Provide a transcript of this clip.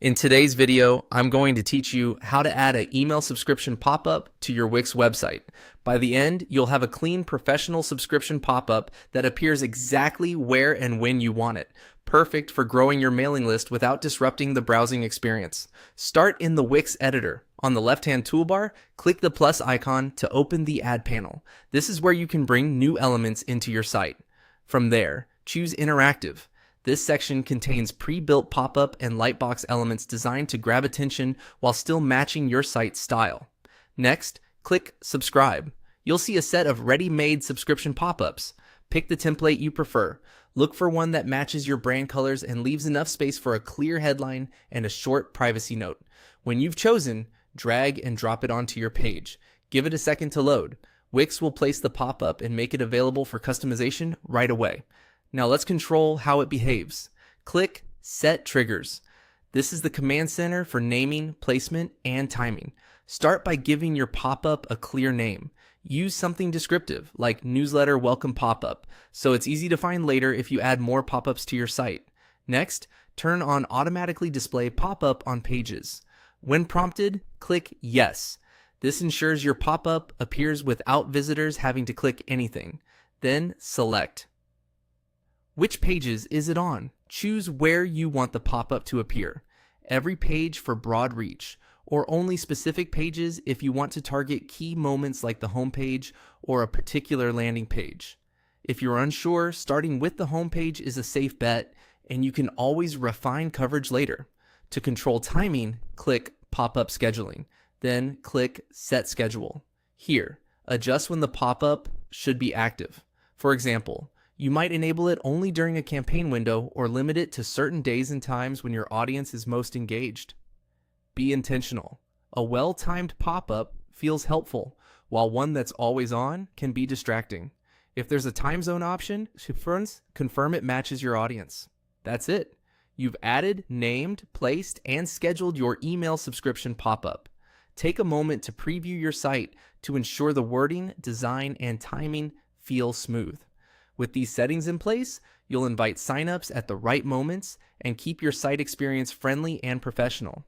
In today's video, I'm going to teach you how to add an email subscription pop-up to your Wix website. By the end, you'll have a clean professional subscription pop-up that appears exactly where and when you want it. Perfect for growing your mailing list without disrupting the browsing experience. Start in the Wix editor. On the left-hand toolbar, click the plus icon to open the Add panel. This is where you can bring new elements into your site. From there, choose Interactive. This section contains pre-built pop-up and lightbox elements designed to grab attention while still matching your site's style. Next, click Subscribe. You'll see a set of ready-made subscription pop-ups. Pick the template you prefer. Look for one that matches your brand colors and leaves enough space for a clear headline and a short privacy note. When you've chosen, drag and drop it onto your page. Give it a second to load. Wix will place the pop-up and make it available for customization right away. Now let's control how it behaves. Click Set Triggers. This is the command center for naming, placement, and timing. Start by giving your pop-up a clear name. Use something descriptive like newsletter welcome pop-up, so it's easy to find later if you add more pop-ups to your site. Next, turn on automatically display pop-up on pages. When prompted, click Yes. This ensures your pop-up appears without visitors having to click anything. Then select. Which pages is it on? Choose where you want the pop-up to appear. Every page for broad reach, or only specific pages if you want to target key moments like the home page or a particular landing page. If you're unsure, starting with the home page is a safe bet, and you can always refine coverage later. To control timing, click Pop-up Scheduling, then click Set Schedule. Here, adjust when the pop-up should be active. For example, you might enable it only during a campaign window or limit it to certain days and times when your audience is most engaged. Be intentional. A well-timed pop-up feels helpful, while one that's always on can be distracting. If there's a time zone option, confirm it matches your audience. That's it. You've added, named, placed, and scheduled your email subscription pop-up. Take a moment to preview your site to ensure the wording, design, and timing feel smooth. With these settings in place, you'll invite signups at the right moments and keep your site experience friendly and professional.